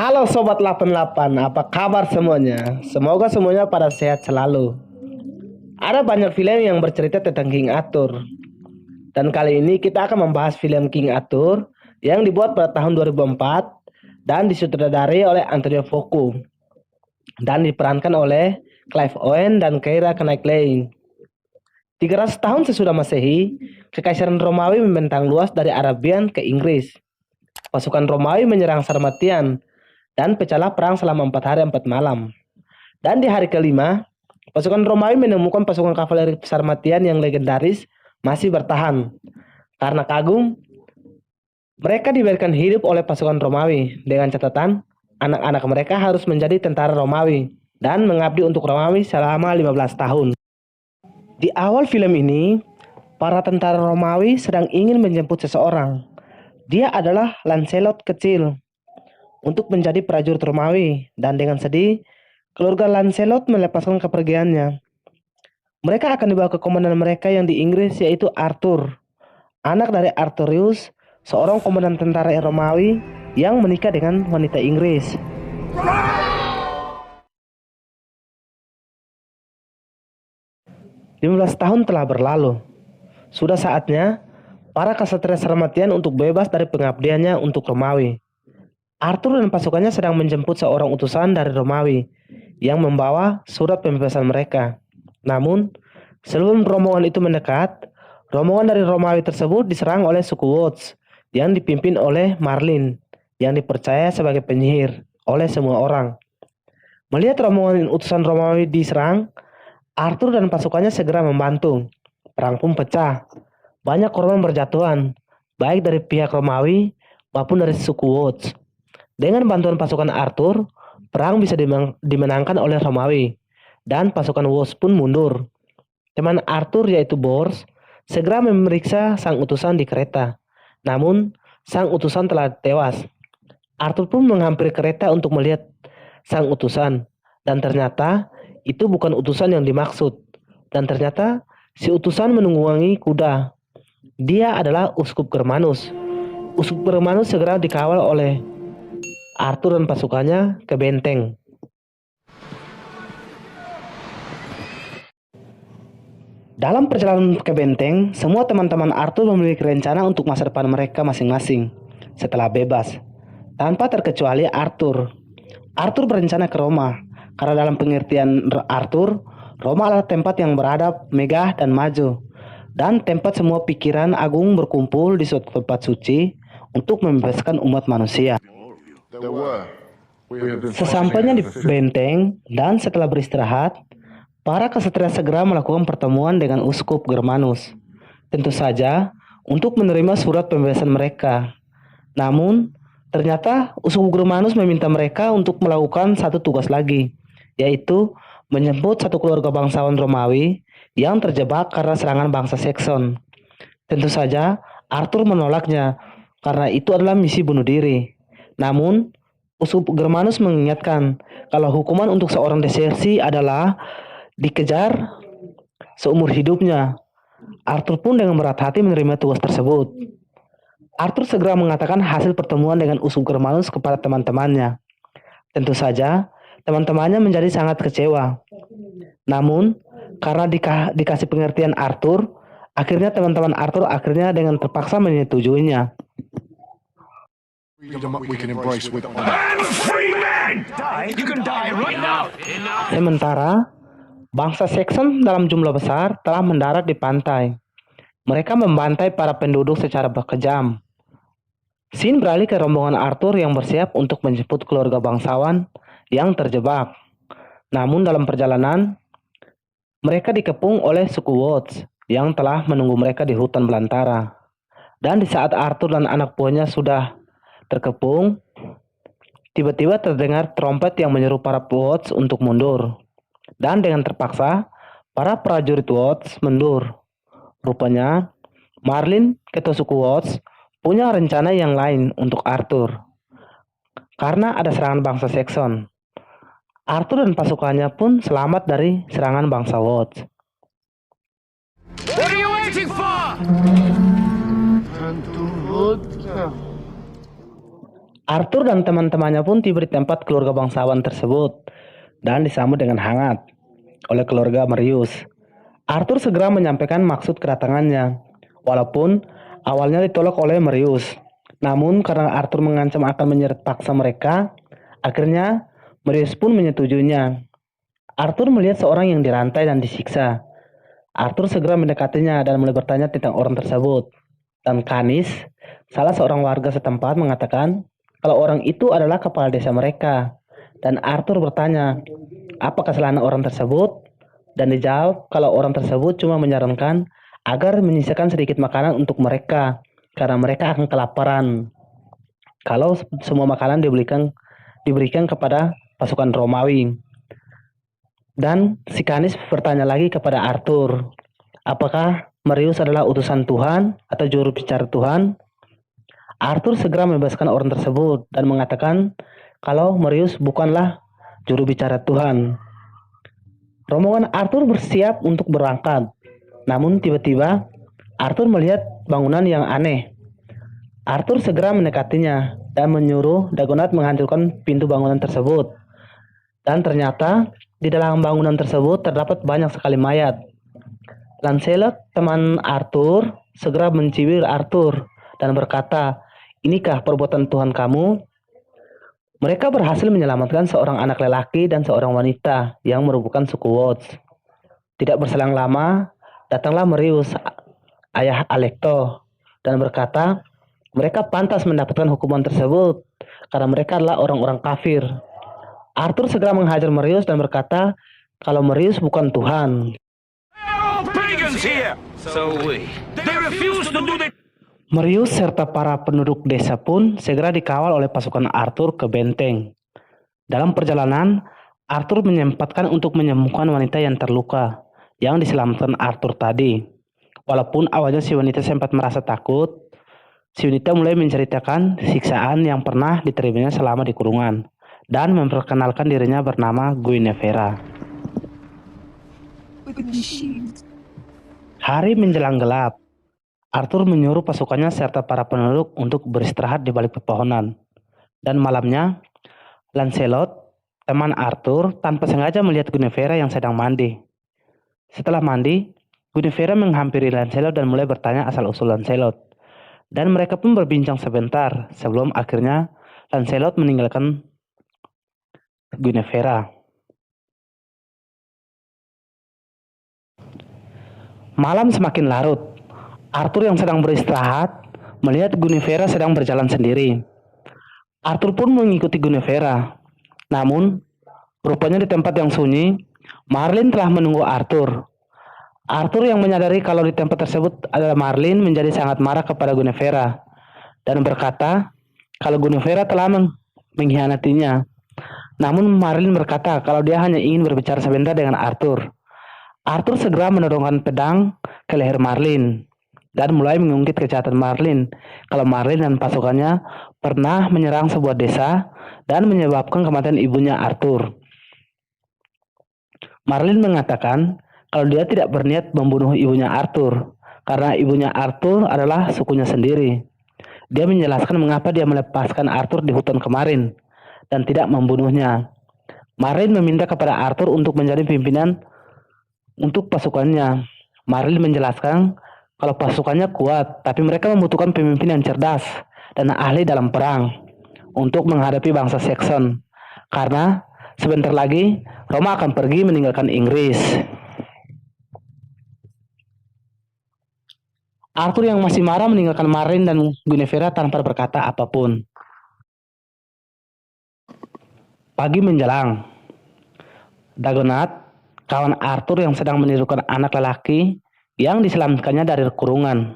Halo Sobat 88, apa kabar semuanya? Semoga semuanya pada sehat selalu. Ada banyak film yang bercerita tentang King Arthur. Dan kali ini kita akan membahas film King Arthur yang dibuat pada tahun 2004 dan disutradari oleh Antonio Fuqua dan diperankan oleh Clive Owen dan Keira Knightley. 300 tahun sesudah Masehi, Kekaisaran Romawi membentang luas dari Arabian ke Inggris. Pasukan Romawi menyerang Sarmatian dan pecahlah perang selama 4 hari 4 malam. Dan di hari kelima, pasukan Romawi menemukan pasukan kavaleri Sarmatian yang legendaris masih bertahan. Karena kagum, mereka dibiarkan hidup oleh pasukan Romawi dengan catatan anak-anak mereka harus menjadi tentara Romawi dan mengabdi untuk Romawi selama 15 tahun. Di awal film ini, para tentara Romawi sedang ingin menjemput seseorang. Dia adalah Lancelot kecil untuk menjadi prajurit Romawi, dan dengan sedih, keluarga Lancelot melepaskan kepergiannya. Mereka akan dibawa ke komandan mereka yang di Inggris, yaitu Arthur, anak dari Artorius, seorang komandan tentara Romawi yang menikah dengan wanita Inggris. "15 tahun telah berlalu. Sudah saatnya para ksatria Sarmatian untuk bebas dari pengabdiannya untuk Romawi. Arthur dan pasukannya sedang menjemput seorang utusan dari Romawi yang membawa surat pembebasan mereka. Namun, sebelum rombongan itu mendekat, rombongan dari Romawi tersebut diserang oleh suku Wats yang dipimpin oleh Merlin yang dipercaya sebagai penyihir oleh semua orang. Melihat rombongan utusan Romawi diserang, Arthur dan pasukannya segera membantu. Perang pun pecah. Banyak korban berjatuhan, baik dari pihak Romawi maupun dari suku Wats. Dengan bantuan pasukan Arthur, perang bisa dimenangkan oleh Romawi, dan pasukan Wats pun mundur. Teman Arthur yaitu Bors segera memeriksa sang utusan di kereta. Namun, sang utusan telah tewas. Arthur pun menghampiri kereta untuk melihat sang utusan, dan ternyata itu bukan utusan yang dimaksud. Dan ternyata si utusan menunggangi kuda. Dia adalah Uskup Germanus. Uskup Germanus segera dikawal oleh Arthur dan pasukannya ke benteng. Dalam perjalanan ke benteng, semua teman-teman Arthur memiliki rencana untuk masa depan mereka masing-masing setelah bebas. Tanpa terkecuali Arthur. Arthur berencana ke Roma, karena dalam pengertian Arthur, Roma adalah tempat yang beradab, megah, dan maju, dan tempat semua pikiran agung berkumpul di suatu tempat suci untuk membebaskan umat manusia. Sesampainya di benteng dan setelah beristirahat, para ksatria segera melakukan pertemuan dengan Uskup Germanus. Tentu saja untuk menerima surat pembebasan mereka. Namun, ternyata Uskup Germanus meminta mereka untuk melakukan satu tugas lagi, yaitu menjemput satu keluarga bangsawan Romawi yang terjebak karena serangan bangsa Saxon. Tentu saja Arthur menolaknya karena itu adalah misi bunuh diri. Namun, Uskup Germanus mengingatkan kalau hukuman untuk seorang desersi adalah dikejar seumur hidupnya. Arthur pun dengan berat hati menerima tugas tersebut. Arthur segera mengatakan hasil pertemuan dengan Uskup Germanus kepada teman-temannya. Tentu saja, teman-temannya menjadi sangat kecewa. Namun, karena dikasih pengertian Arthur, akhirnya teman-teman Arthur dengan terpaksa menyetujuinya. Sementara, bangsa Saxon dalam jumlah besar telah mendarat di pantai. Mereka membantai para penduduk secara kejam. Scene beralih ke rombongan Arthur yang bersiap untuk menjemput keluarga bangsawan yang terjebak. Namun dalam perjalanan, mereka dikepung oleh suku Wats yang telah menunggu mereka di hutan belantara. Dan di saat Arthur dan anak buahnya sudah terkepung, tiba-tiba terdengar trompet yang menyeru para Wats untuk mundur. Dan dengan terpaksa, para prajurit Wats mundur. Rupanya, Merlin, ketua suku Wats, punya rencana yang lain untuk Arthur. Karena ada serangan bangsa Saxon, Arthur dan pasukannya pun selamat dari serangan bangsa Wats. What are you waiting for? Arthur dan teman-temannya pun tiba di tempat keluarga bangsawan tersebut dan disambut dengan hangat oleh keluarga Marius. Arthur segera menyampaikan maksud kedatangannya, walaupun awalnya ditolak oleh Marius. Namun karena Arthur mengancam akan menyeret paksa mereka, akhirnya Marius pun menyetujuinya. Arthur melihat seorang yang dirantai dan disiksa. Arthur segera mendekatinya dan mulai bertanya tentang orang tersebut. Dan Kanis, salah seorang warga setempat mengatakan kalau orang itu adalah kepala desa mereka. Dan Arthur bertanya, apa kesalahan orang tersebut? Dan dijawab kalau orang tersebut cuma menyarankan agar menyisakan sedikit makanan untuk mereka, karena mereka akan kelaparan. Kalau semua makanan diberikan kepada pasukan Romawi. Dan si Kanis bertanya lagi kepada Arthur, apakah Marius adalah utusan Tuhan atau juru bicara Tuhan? Arthur segera membebaskan orang tersebut dan mengatakan kalau Marius bukanlah juru bicara Tuhan. Rombongan Arthur bersiap untuk berangkat. Namun tiba-tiba Arthur melihat bangunan yang aneh. Arthur segera mendekatinya dan menyuruh Dagonat menghancurkan pintu bangunan tersebut. Dan ternyata di dalam bangunan tersebut terdapat banyak sekali mayat. Lancelot, teman Arthur, segera mencibir Arthur dan berkata, inikah perbuatan Tuhan kamu? Mereka berhasil menyelamatkan seorang anak lelaki dan seorang wanita yang merupakan suku Wots. Tidak berselang lama, datanglah Marius, ayah Alekto, dan berkata, mereka pantas mendapatkan hukuman tersebut karena mereka adalah orang-orang kafir. Arthur segera menghajar Marius dan berkata, kalau Marius bukan Tuhan. Marius serta para penduduk desa pun segera dikawal oleh pasukan Arthur ke benteng. Dalam perjalanan, Arthur menyempatkan untuk menyembuhkan wanita yang terluka yang diselamatkan Arthur tadi. Walaupun awalnya si wanita sempat merasa takut, si wanita mulai menceritakan siksaan yang pernah diterimanya selama di kurungan dan memperkenalkan dirinya bernama Guinevere. Hari menjelang gelap, Arthur menyuruh pasukannya serta para penduduk untuk beristirahat di balik pepohonan. Dan malamnya, Lancelot, teman Arthur, tanpa sengaja melihat Guinevere yang sedang mandi. Setelah mandi, Guinevere menghampiri Lancelot dan mulai bertanya asal-usul Lancelot. Dan mereka pun berbincang sebentar sebelum akhirnya Lancelot meninggalkan Guinevere. Malam semakin larut. Arthur yang sedang beristirahat melihat Guinevere sedang berjalan sendiri. Arthur pun mengikuti Guinevere. Namun, rupanya di tempat yang sunyi, Marlin telah menunggu Arthur. Arthur yang menyadari kalau di tempat tersebut adalah Marlin menjadi sangat marah kepada Guinevere dan berkata kalau Guinevere telah mengkhianatinya. Namun Marlin berkata kalau dia hanya ingin berbicara sebentar dengan Arthur. Arthur segera menodongkan pedang ke leher Marlin dan mulai mengungkit kejahatan Marlin kalau Marlin dan pasukannya pernah menyerang sebuah desa dan menyebabkan kematian ibunya Arthur. Marlin mengatakan kalau dia tidak berniat membunuh ibunya Arthur karena ibunya Arthur adalah sukunya sendiri. Dia menjelaskan mengapa dia melepaskan Arthur di hutan kemarin dan tidak membunuhnya. Marlin meminta kepada Arthur untuk menjadi pimpinan untuk pasukannya. Marlin menjelaskan kalau pasukannya kuat, tapi mereka membutuhkan pemimpin yang cerdas dan ahli dalam perang untuk menghadapi bangsa Saxon. Karena sebentar lagi Roma akan pergi meninggalkan Inggris. Arthur yang masih marah meninggalkan Marlin dan Guinevere tanpa berkata apapun. Pagi menjelang. Dagonat, kawan Arthur yang sedang menirukan anak lelaki yang diselamatkannya dari kurungan.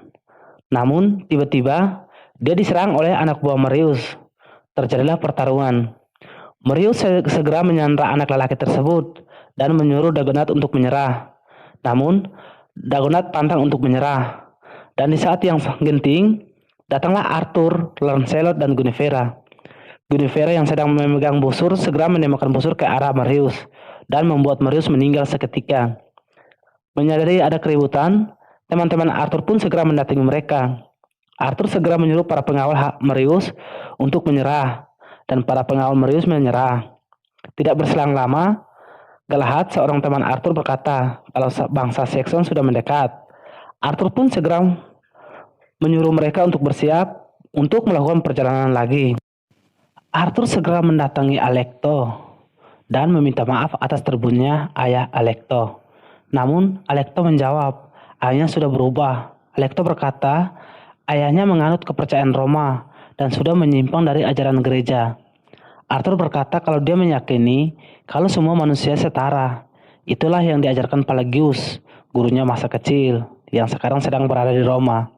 Namun, tiba-tiba dia diserang oleh anak buah Marius. Terjadilah pertarungan. Marius segera menyandra anak lelaki tersebut dan menyuruh Dagonat untuk menyerah. Namun, Dagonat pantang untuk menyerah. Dan di saat yang genting, datanglah Arthur, Lancelot, dan Guinevere. Guinevere yang sedang memegang busur segera menembakkan busur ke arah Marius dan membuat Marius meninggal seketika. Menyadari ada keributan, teman-teman Arthur pun segera mendatangi mereka. Arthur segera menyuruh para pengawal Marius untuk menyerah, dan para pengawal Marius menyerah. Tidak berselang lama, Galahad, seorang teman Arthur, berkata kalau bangsa Saxon sudah mendekat. Arthur pun segera menyuruh mereka untuk bersiap untuk melakukan perjalanan lagi. Arthur segera mendatangi Alecto dan meminta maaf atas terbunuhnya ayah Alecto. Namun Alecto menjawab, ayahnya sudah berubah. Alecto berkata, ayahnya menganut kepercayaan Roma dan sudah menyimpang dari ajaran gereja. Arthur berkata kalau dia meyakini kalau semua manusia setara. Itulah yang diajarkan Pelagius, gurunya masa kecil, yang sekarang sedang berada di Roma.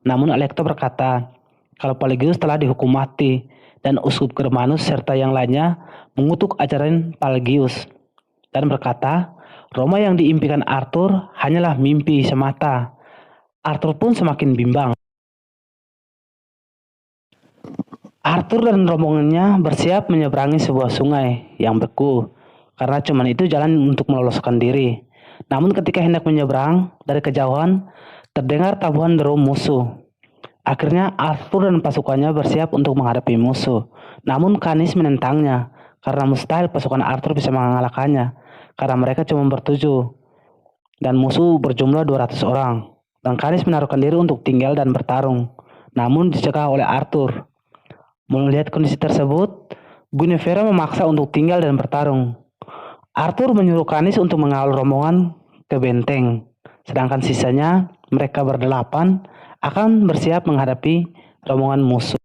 Namun Alecto berkata kalau Pelagius telah dihukum mati dan uskup Germanus serta yang lainnya mengutuk ajaran Pelagius dan berkata Roma yang diimpikan Arthur hanyalah mimpi semata. Arthur pun semakin bimbang. Arthur dan rombongannya bersiap menyeberangi sebuah sungai yang beku karena cuma itu jalan untuk meloloskan diri. Namun ketika hendak menyeberang, dari kejauhan terdengar tabuhan deru musuh. Akhirnya Arthur dan pasukannya bersiap untuk menghadapi musuh. Namun Canis menentangnya karena mustahil pasukan Arthur bisa mengalahkannya karena mereka cuma bertujuh dan musuh berjumlah 200 orang. Dan Canis menaruhkan diri untuk tinggal dan bertarung. Namun dicegah oleh Arthur. Melihat kondisi tersebut, Guinevere memaksa untuk tinggal dan bertarung. Arthur menyuruh Canis untuk mengawal rombongan ke benteng, sedangkan sisanya mereka berdelapan akan bersiap menghadapi rombongan musuh.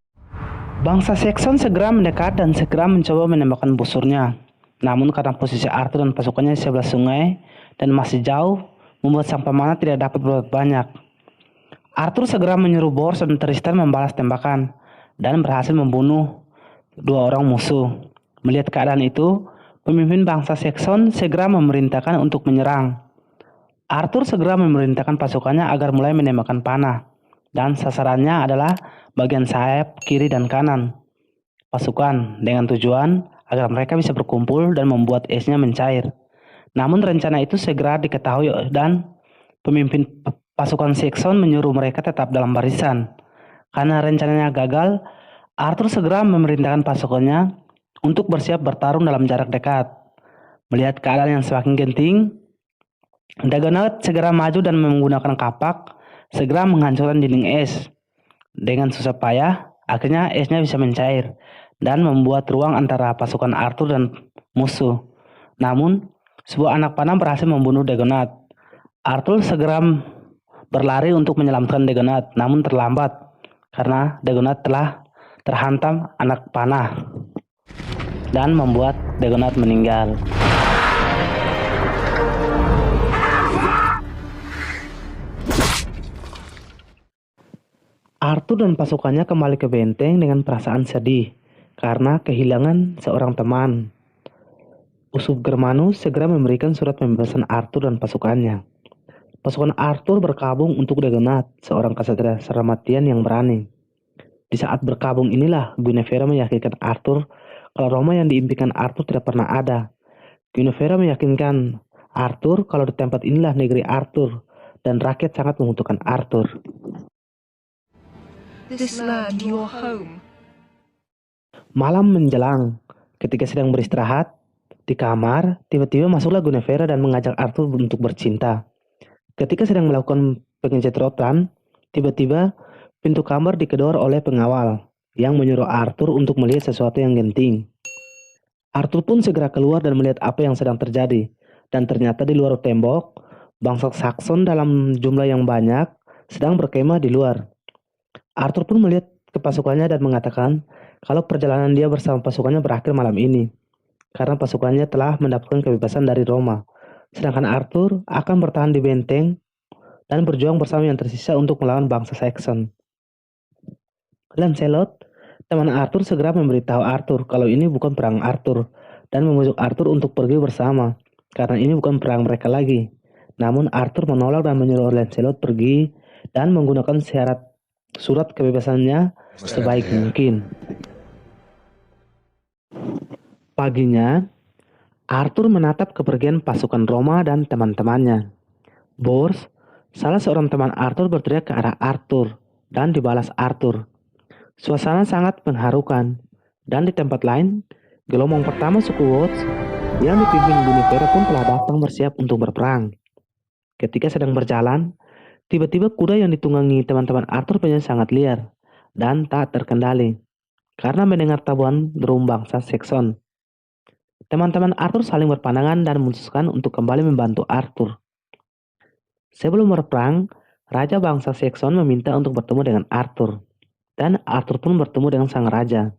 Bangsa Saxon segera mendekat dan segera mencoba menembakkan busurnya. Namun karena posisi Arthur dan pasukannya di sebelah sungai dan masih jauh, membuat sang pemanah tidak dapat berbuat banyak. Arthur segera menyuruh Bors dan Tristan membalas tembakan dan berhasil membunuh 2 orang musuh. Melihat keadaan itu, pemimpin bangsa Saxon segera memerintahkan untuk menyerang. Arthur segera memerintahkan pasukannya agar mulai menembakkan panah. Dan sasarannya adalah bagian sayap kiri dan kanan pasukan dengan tujuan agar mereka bisa berkumpul dan membuat esnya mencair. Namun rencana itu segera diketahui dan pemimpin pasukan Saxon menyuruh mereka tetap dalam barisan. Karena rencananya gagal, Arthur segera memerintahkan pasukannya untuk bersiap bertarung dalam jarak dekat. Melihat keadaan yang semakin genting, Dagonaut segera maju dan menggunakan kapak segera menghancurkan dinding es. Dengan susah payah, akhirnya esnya bisa mencair dan membuat ruang antara pasukan Arthur dan musuh. Namun, sebuah anak panah berhasil membunuh Dagonaut. Arthur segera berlari untuk menyelamatkan Dagonaut, namun terlambat karena Dagonaut telah terhantam anak panah dan membuat Dagonaut meninggal. Arthur dan pasukannya kembali ke benteng dengan perasaan sedih karena kehilangan seorang teman. Uskup Germanus segera memberikan surat pembebasan Arthur dan pasukannya. Pasukan Arthur berkabung untuk Dagonaut, seorang kesatria Sarmatian yang berani. Di saat berkabung inilah Guinevere meyakinkan Arthur kalau Roma yang diimpikan Arthur tidak pernah ada. Guinevere meyakinkan Arthur kalau di tempat inilah negeri Arthur dan rakyat sangat membutuhkan Arthur. This land your home. Malam menjelang, ketika sedang beristirahat di kamar, tiba-tiba masuklah Guinevere dan mengajak Arthur untuk bercinta. Ketika sedang melakukan pengejetrotan, tiba-tiba pintu kamar dikedor oleh pengawal yang menyuruh Arthur untuk melihat sesuatu yang genting. Arthur pun segera keluar dan melihat apa yang sedang terjadi. Dan ternyata di luar tembok, bangsa Saxon dalam jumlah yang banyak sedang berkemah di luar. Arthur pun melihat ke pasukannya dan mengatakan kalau perjalanan dia bersama pasukannya berakhir malam ini. Karena pasukannya telah mendapatkan kebebasan dari Roma. Sedangkan Arthur akan bertahan di benteng dan berjuang bersama yang tersisa untuk melawan bangsa Saxon. Lancelot, teman Arthur, segera memberitahu Arthur kalau ini bukan perang Arthur dan membujuk Arthur untuk pergi bersama karena ini bukan perang mereka lagi. Namun Arthur menolak dan menyuruh Lancelot pergi dan menggunakan surat kebebasannya sebaik mungkin. Paginya, Arthur menatap kepergian pasukan Roma dan teman-temannya. Bors, salah seorang teman Arthur, berteriak ke arah Arthur dan dibalas Arthur. Suasana sangat mengharukan, dan di tempat lain, gelombang pertama suku Watts yang dipimpin Guinevere pun telah datang bersiap untuk berperang. Ketika sedang berjalan, tiba-tiba kuda yang ditunggangi teman-teman Arthur menjadi sangat liar dan tak terkendali karena mendengar tabuhan drum bangsa Saxon. Teman-teman Arthur saling berpandangan dan memutuskan untuk kembali membantu Arthur. Sebelum berperang, Raja bangsa Saxon meminta untuk bertemu dengan Arthur, dan Arthur pun bertemu dengan sang raja.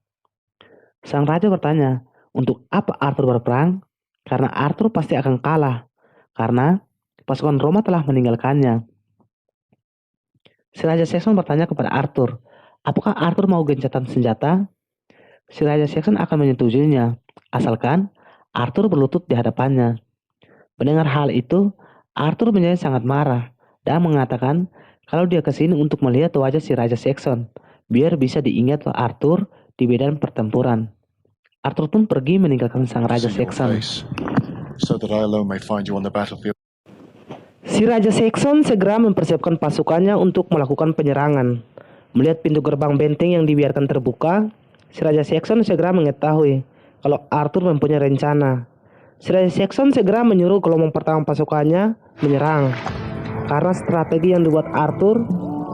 Sang raja bertanya, untuk apa Arthur berperang? Karena Arthur pasti akan kalah, karena pasukan Roma telah meninggalkannya. Si Raja Saxon bertanya kepada Arthur, apakah Arthur mau gencatan senjata? Si Raja Saxon akan menyetujuinya, asalkan Arthur berlutut di hadapannya. Mendengar hal itu, Arthur menjadi sangat marah dan mengatakan kalau dia kesini untuk melihat wajah si Raja Saxon, biar bisa diingat Arthur di medan pertempuran. Arthur pun pergi meninggalkan sang Raja Saxon. So that I alone may find you on the battlefield. Si Raja Saxon segera mempersiapkan pasukannya untuk melakukan penyerangan. Melihat pintu gerbang benteng yang dibiarkan terbuka, si Raja Saxon segera mengetahui kalau Arthur mempunyai rencana. Si Raja Saxon segera menyuruh gelombang pertama pasukannya menyerang. Karena strategi yang dibuat Arthur,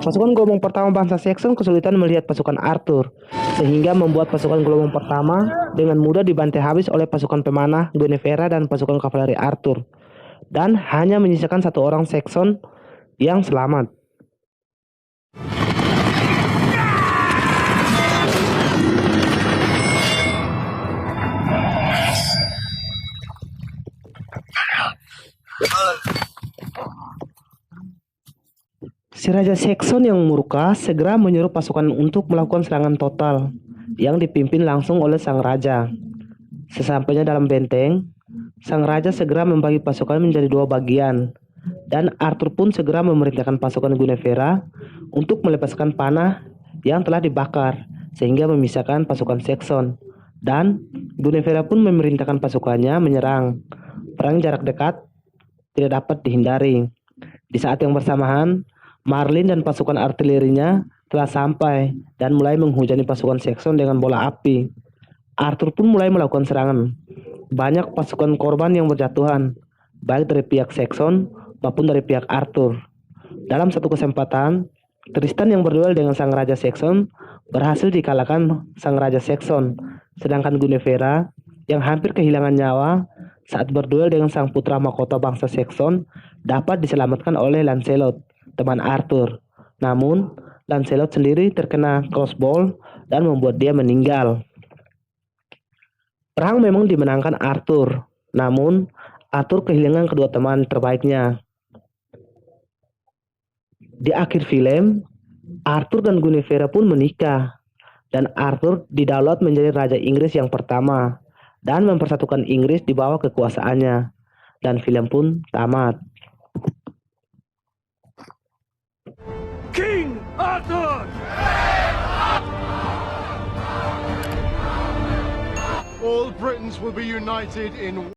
pasukan gelombang pertama bangsa Saxon kesulitan melihat pasukan Arthur, sehingga membuat pasukan gelombang pertama dengan mudah dibantai habis oleh pasukan pemanah Guinevere dan pasukan kavaleri Arthur. Dan hanya menyisakan satu orang Saxon yang selamat. Si Raja Saxon yang murka segera menyuruh pasukan untuk melakukan serangan total yang dipimpin langsung oleh sang raja. Sesampainya dalam benteng, sang raja segera membagi pasukan menjadi dua bagian, dan Arthur pun segera memerintahkan pasukan Guinevere untuk melepaskan panah yang telah dibakar sehingga memisahkan pasukan Saxon, dan Guinevere pun memerintahkan pasukannya menyerang. Perang jarak dekat tidak dapat dihindari. Di saat yang bersamaan, Marlin dan pasukan artilerinya telah sampai dan mulai menghujani pasukan Saxon dengan bola api. Arthur pun mulai melakukan serangan. Banyak pasukan korban yang berjatuhan, baik dari pihak Saxon maupun dari pihak Arthur. Dalam satu kesempatan, Tristan yang berduel dengan sang Raja Saxon berhasil dikalahkan sang Raja Saxon, sedangkan Guinevere yang hampir kehilangan nyawa saat berduel dengan sang putra mahkota bangsa Saxon dapat diselamatkan oleh Lancelot, teman Arthur. Namun, Lancelot sendiri terkena crossbow dan membuat dia meninggal. Perang memang dimenangkan Arthur, namun Arthur kehilangan kedua teman terbaiknya. Di akhir film, Arthur dan Guinevere pun menikah, dan Arthur didaulat menjadi Raja Inggris yang pertama, dan mempersatukan Inggris di bawah kekuasaannya, dan film pun tamat. King Arthur! All Britons will be united in